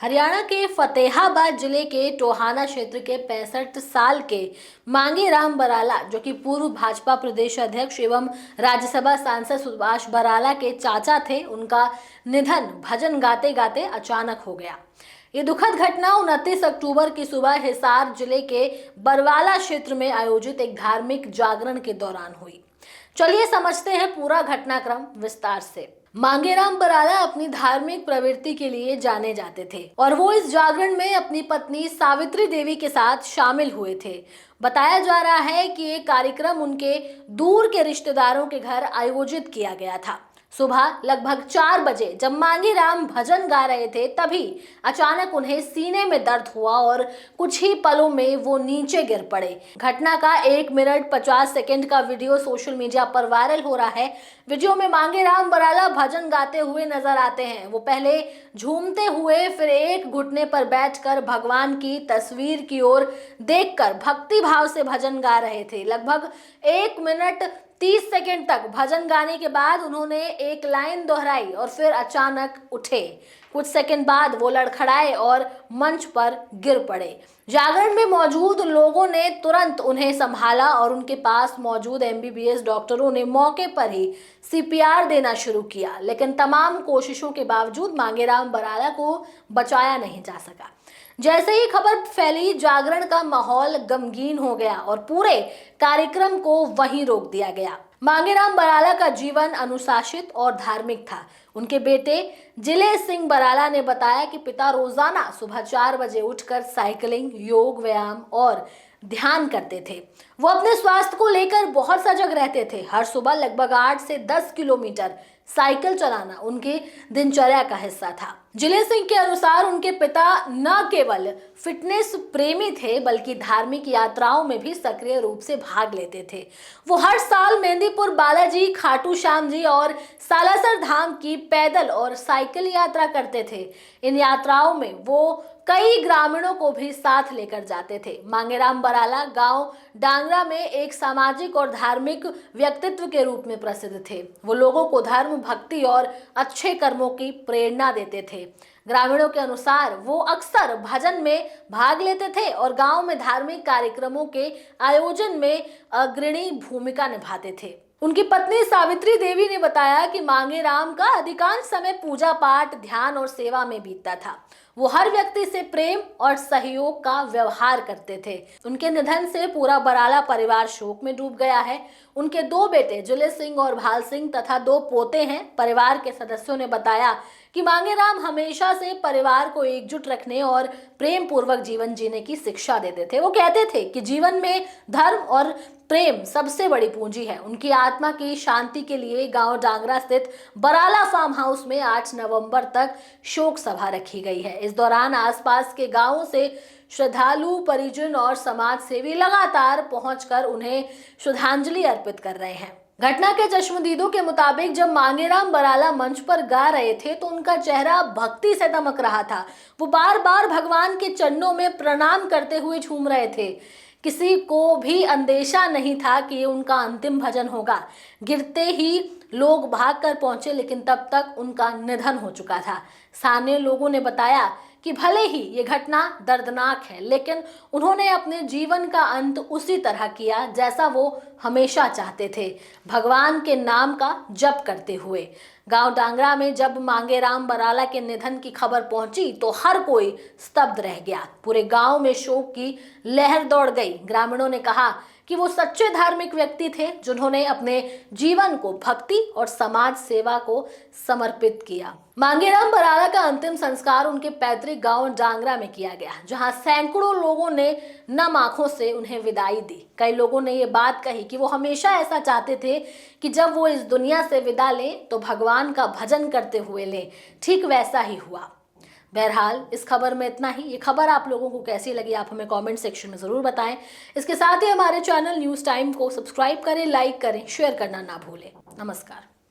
हरियाणा के फतेहाबाद जिले के टोहाना क्षेत्र के 65 साल के मांगेराम बराला, जो कि पूर्व भाजपा प्रदेश अध्यक्ष एवं राज्यसभा सांसद सुभाष बराला के चाचा थे, उनका निधन भजन गाते गाते अचानक हो गया। ये दुखद घटना 29 अक्टूबर की सुबह हिसार जिले के बरवाला क्षेत्र में आयोजित एक धार्मिक जागरण के दौरान हुई। चलिए समझते हैं पूरा घटनाक्रम विस्तार से। मांगेराम बराला अपनी धार्मिक प्रवृत्ति के लिए जाने जाते थे और वो इस जागरण में अपनी पत्नी सावित्री देवी के साथ शामिल हुए थे। बताया जा रहा है कि ये कार्यक्रम उनके दूर के रिश्तेदारों के घर आयोजित किया गया था। सुबह लगभग 4 बजे जब मांगेराम भजन गा रहे थे, तभी अचानक उन्हें सीने में दर्द हुआ और कुछ ही पलों में वो नीचे गिर पड़े। घटना का 1 मिनट 50 सेकंड का वीडियो सोशल मीडिया पर वायरल हो रहा है। वीडियो में मांगेराम बराला भजन गाते हुए नजर आते हैं। वो पहले झूमते हुए, फिर एक घुटने पर बैठकर भगवान की तस्वीर की ओर देखकर भक्ति भाव से भजन गा रहे थे। लगभग 1 मिनट 30 सेकंड तक भजन गाने के बाद उन्होंने एक लाइन दोहराई और फिर अचानक उठे। कुछ सेकंड बाद वो लड़खड़ाए और मंच पर गिर पड़े। जागरण में मौजूद लोगों ने तुरंत उन्हें संभाला और उनके पास मौजूद एमबीबीएस डॉक्टरों ने मौके पर ही सीपीआर देना शुरू किया, लेकिन तमाम कोशिशों के बावजूद मांगेराम बराला को बचाया नहीं जा सका। जैसे ही खबर फैली, जागरण का माहौल गमगीन हो गया और पूरे कार्यक्रम को वहीं रोक दिया गया। मांगेराम बराला का जीवन अनुशासित और धार्मिक था। उनके बेटे जिले सिंह बराला ने बताया कि पिता रोजाना सुबह 4 बजे उठकर साइकिलिंग, योग, व्यायाम और ध्यान करते थे। वो अपने स्वास्थ्य को लेकर बहुत सजग रहते थे। हर सुबह लगभग 8 से 10 किलोमीटर साइकिल चलाना उनकी दिनचर्या का हिस्सा था। जिले सिंह के अनुसार उनके पिता न केवल फिटनेस प्रेमी थे, बल्कि धार्मिक यात्राओं में भी सक्रिय रूप से भाग लेते थे। वो हर साल मेहंदीपुर बालाजी, खाटू श्याम जी और सालासर धाम की पैदल और साइकिल यात्रा करते थे। इन यात्राओं में वो कई ग्रामीणों को भी साथ लेकर जाते थे। मांगेराम बराला गांव डांगरा में एक सामाजिक और धार्मिक व्यक्तित्व के रूप में प्रसिद्ध थे। वो लोगों को धर्म, भक्ति और अच्छे कर्मों की प्रेरणा देते थे। ग्रामीणों के अनुसार वो अक्सर भजन में भाग लेते थे और गांव में धार्मिक कार्यक्रमों के आयोजन में अग्रणी भूमिका निभाते थे। उनकी पत्नी सावित्री देवी ने बताया कि मांगेराम का अधिकांश समय पूजा पाठ, ध्यान और सेवा में बीतता था। वो हर व्यक्ति से प्रेम और सहयोग का व्यवहार करते थे। उनके निधन से पूरा बराला परिवार शोक में डूब गया है। उनके 2 बेटे जिले सिंह और भाल सिंह तथा 2 पोते हैं। परिवार के सदस्यों ने बताया कि मांगेराम हमेशा से परिवार को एकजुट रखने और प्रेम पूर्वक जीवन जीने की शिक्षा देते थे। वो कहते थे कि जीवन में धर्म और प्रेम सबसे बड़ी पूंजी है। उनकी आत्मा की शांति के लिए गांव डांगरा स्थित बराला फार्म हाउस में 8 नवंबर तक शोक सभा रखी गई है। इस दौरान आसपास के गांवों से श्रद्धालु, परिजन और समाज सेवी लगातार पहुंचकर उन्हें श्रद्धांजलि अर्पित कर रहे हैं। घटना के चश्मदीदों के मुताबिक जब मांगेराम बराला मंच पर गा रहे थे तो उनका चेहरा भक्ति से दमक रहा था। वो बार बार भगवान के चरणों में प्रणाम करते हुए झूम रहे थे। किसी को भी अंदेशा नहीं था कि ये उनका अंतिम भजन होगा। गिरते ही लोग भागकर पहुंचे, लेकिन तब तक उनका निधन हो चुका था। स्थानीय लोगों ने बताया कि भले ही ये घटना दर्दनाक है, लेकिन उन्होंने अपने जीवन का अंत उसी तरह किया जैसा वो हमेशा चाहते थे, भगवान के नाम का जप करते हुए। गांव डांगरा में जब मांगेराम बराला के निधन की खबर पहुंची तो हर कोई स्तब्ध रह गया। पूरे गांव में शोक की लहर दौड़ गई। ग्रामीणों ने कहा कि वो सच्चे धार्मिक व्यक्ति थे, जिन्होंने अपने जीवन को भक्ति और समाज सेवा को समर्पित किया। मांगेराम बराला का अंतिम संस्कार उनके पैतृक गांव डांगरा में किया गया, जहां सैकड़ों लोगों ने नम आंखों से उन्हें विदाई दी। कई लोगों ने ये बात कही कि वो हमेशा ऐसा चाहते थे कि जब वो इस दुनिया से विदा लें तो भगवान का भजन करते हुए लें। ठीक वैसा ही हुआ। बहरहाल इस खबर में इतना ही। ये खबर आप लोगों को कैसी लगी, आप हमें कमेंट सेक्शन में ज़रूर बताएं। इसके साथ ही हमारे चैनल न्यूज़ टाइम को सब्सक्राइब करें, लाइक करें, शेयर करना ना भूलें। नमस्कार।